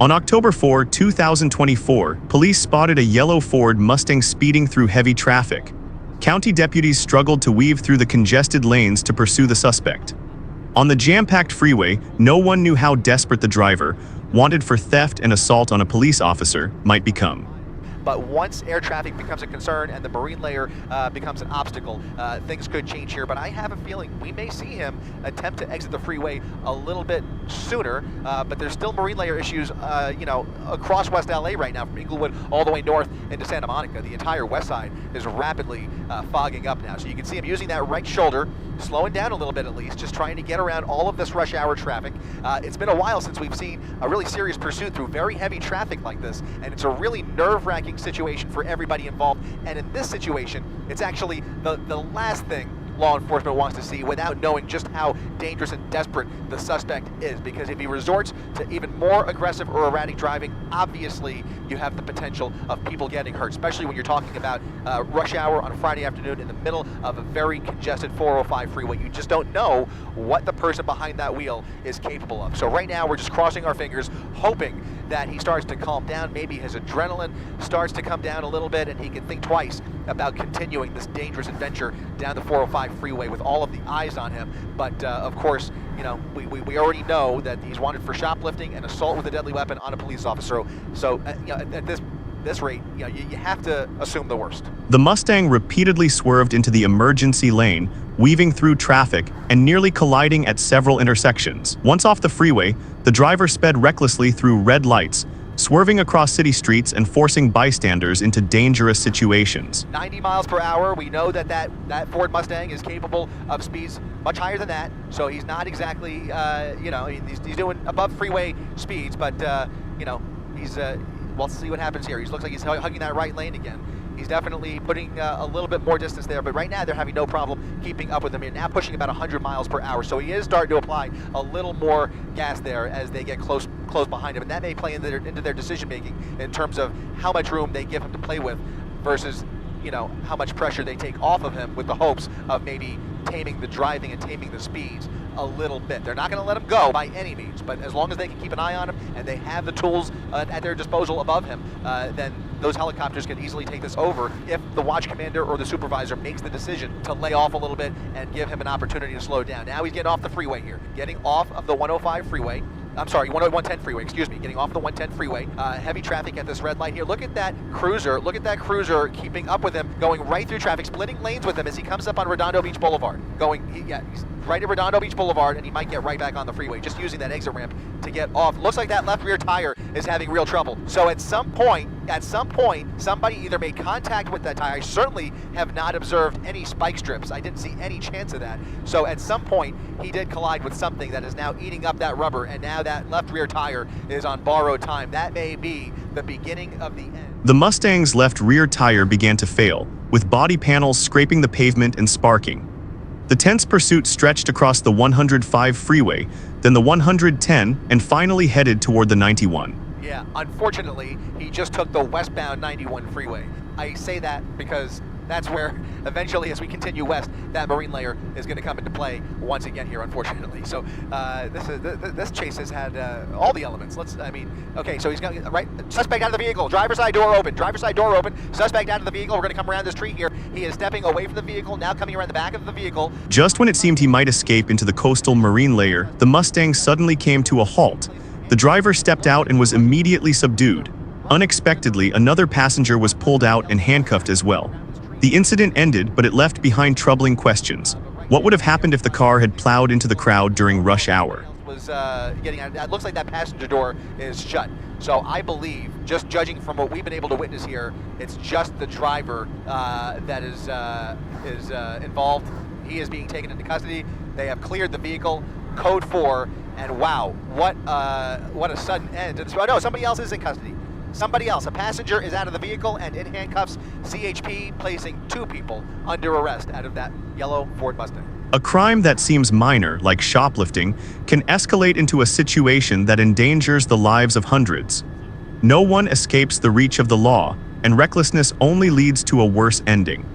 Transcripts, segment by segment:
On October 4, 2024, police spotted a yellow Ford Mustang speeding through heavy traffic. County deputies struggled to weave through the congested lanes to pursue the suspect. On the jam-packed freeway, no one knew how desperate the driver, wanted for theft and assault on a police officer, might become. But once air traffic becomes a concern and the marine layer becomes an obstacle, things could change here. But I have a feeling we may see him attempt to exit the freeway a little bit sooner. But there's still marine layer issues, across West LA right now, from Inglewood all the way north into Santa Monica. The entire west side is rapidly fogging up now. So you can see him using that right shoulder, slowing down a little bit at least, just trying to get around all of this rush hour traffic. It's been a while since we've seen a really serious pursuit through very heavy traffic like this, and it's a really nerve-wracking situation for everybody involved. And in this situation, it's actually the last thing law enforcement wants to see, without knowing just how dangerous and desperate the suspect is. Because if he resorts to even more aggressive or erratic driving, obviously you have the potential of people getting hurt, especially when you're talking about rush hour on a Friday afternoon in the middle of a very congested 405 freeway. You just don't know what the person behind that wheel is capable of. So right now we're just crossing our fingers, hoping that he starts to calm down. Maybe his adrenaline starts to come down a little bit and he can think twice about continuing this dangerous adventure down the 405 freeway with all of the eyes on him. But of course, we already know that he's wanted for shoplifting and assault with a deadly weapon on a police officer. So at this rate, you have to assume the worst. The Mustang repeatedly swerved into the emergency lane, weaving through traffic and nearly colliding at several intersections. Once off the freeway, the driver sped recklessly through red lights, swerving across city streets and forcing bystanders into dangerous situations. 90 miles per hour. We know that Ford Mustang is capable of speeds much higher than that. So he's not exactly, he's doing above freeway speeds, but, we'll see what happens here. He looks like he's hugging that right lane again. He's definitely putting a little bit more distance there, but right now they're having no problem keeping up with him. They're now pushing about 100 miles per hour, so he is starting to apply a little more gas there as they get close behind him, and that may play into their decision making in terms of how much room they give him to play with versus how much pressure they take off of him, with the hopes of maybe taming the driving and taming the speeds a little bit. They're not going to let him go by any means, but as long as they can keep an eye on him and they have the tools at their disposal above him, then those helicopters can easily take this over if the watch commander or the supervisor makes the decision to lay off a little bit and give him an opportunity to slow down. Now he's getting off the freeway here, getting off of the 105 freeway. I'm sorry, 110 freeway, excuse me, getting off the 110 freeway. Heavy traffic at this red light here. Look at that cruiser keeping up with him, going right through traffic, splitting lanes with him as he comes up on Redondo Beach Boulevard. He's right at Redondo Beach Boulevard, and he might get right back on the freeway, just using that exit ramp to get off. Looks like that left rear tire is having real trouble. So at some point, somebody either made contact with that tire. I certainly have not observed any spike strips. I didn't see any chance of that. So at some point, he did collide with something that is now eating up that rubber, and now that left rear tire is on borrowed time. That may be the beginning of the end. The Mustang's left rear tire began to fail, with body panels scraping the pavement and sparking. The tense pursuit stretched across the 105 freeway, then the 110, and finally headed toward the 91. Yeah, unfortunately, he just took the westbound 91 freeway. I say that because that's where eventually, as we continue west, that marine layer is going to come into play once again here, unfortunately. So this chase has had all the elements. Okay, so he's got right suspect out of the vehicle, driver's side door open, suspect out of the vehicle. We're going to come around this tree here. He is stepping away from the vehicle, now coming around the back of the vehicle. Just when it seemed he might escape into the coastal marine layer, the Mustang suddenly came to a halt. The driver stepped out and was immediately subdued. Unexpectedly, another passenger was pulled out and handcuffed as well. The incident ended, but it left behind troubling questions. What would have happened if the car had plowed into the crowd during rush hour? It looks like that passenger door is shut. So I believe, just judging from what we've been able to witness here, it's just the driver that is involved. He is being taken into custody. They have cleared the vehicle, code 4, and wow, what a sudden end. Oh no, somebody else is in custody. Somebody else, a passenger, is out of the vehicle and in handcuffs. CHP placing 2 people under arrest out of that yellow Ford Mustang. A crime that seems minor, like shoplifting, can escalate into a situation that endangers the lives of hundreds. No one escapes the reach of the law, and recklessness only leads to a worse ending.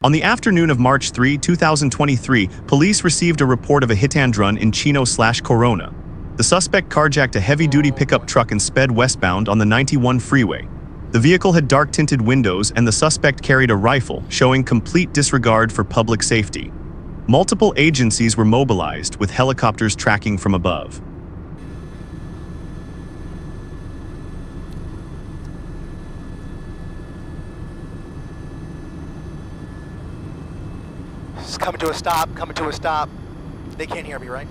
On the afternoon of March 3, 2023, police received a report of a hit-and-run in Chino/Corona. The suspect carjacked a heavy-duty pickup truck and sped westbound on the 91 freeway. The vehicle had dark-tinted windows and the suspect carried a rifle, showing complete disregard for public safety. Multiple agencies were mobilized, with helicopters tracking from above. It's coming to a stop, coming to a stop. They can't hear me, right?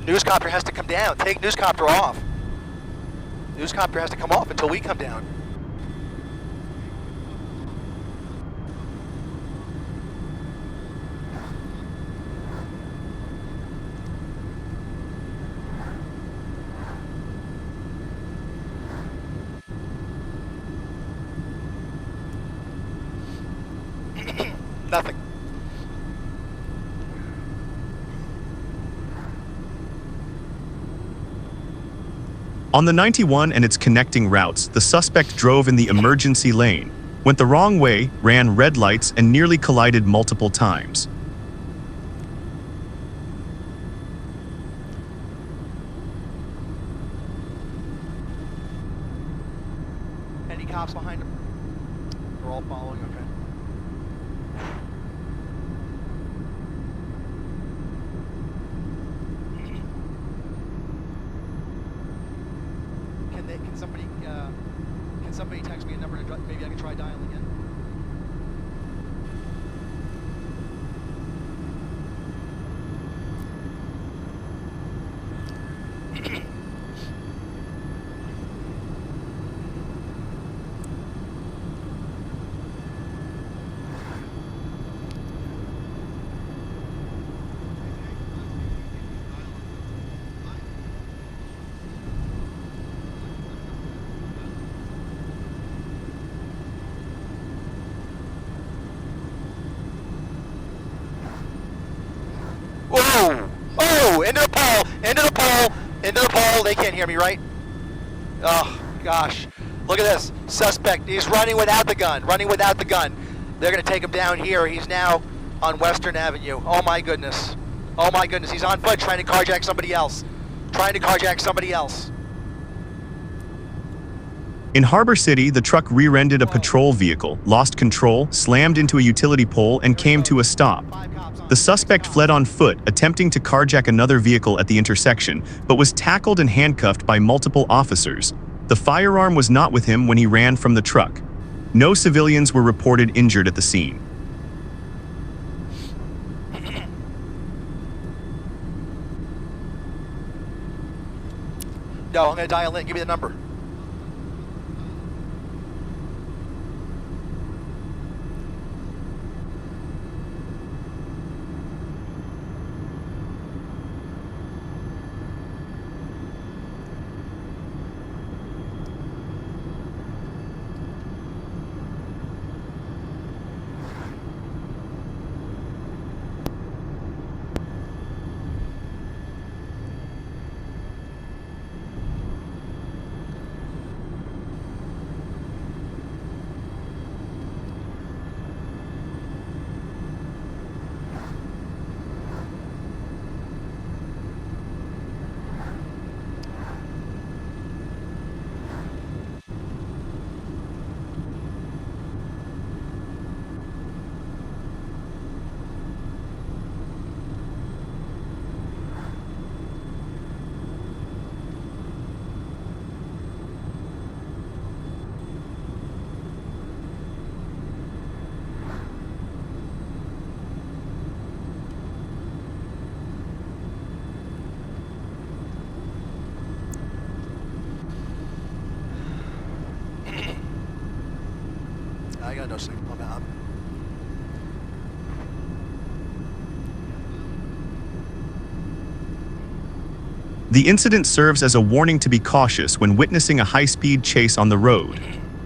Newscopter has to come down. Take newscopter off. Newscopter has to come off until we come down. Nothing. On the 91 and its connecting routes, the suspect drove in the emergency lane, went the wrong way, ran red lights, and nearly collided multiple times. Any cops behind him? They're all following, okay. Can somebody text me a number to maybe I can try dialing again? Whoa! Oh! Into the pole! Into the pole! Into the pole! They can't hear me, right? Oh, gosh. Look at this. Suspect. He's running without the gun. Running without the gun. They're going to take him down here. He's now on Western Avenue. Oh, my goodness. Oh, my goodness. He's on foot trying to carjack somebody else. Trying to carjack somebody else. In Harbor City, the truck rear-ended a patrol vehicle, lost control, slammed into a utility pole, and came to a stop. The suspect fled on foot, attempting to carjack another vehicle at the intersection, but was tackled and handcuffed by multiple officers. The firearm was not with him when he ran from the truck. No civilians were reported injured at the scene. No, I'm going to dial in. Give me the number. I got no signal. I'm out. The incident serves as a warning to be cautious when witnessing a high-speed chase on the road.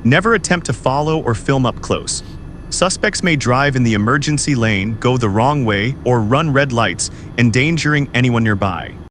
Never attempt to follow or film up close. Suspects may drive in the emergency lane, go the wrong way, or run red lights, endangering anyone nearby.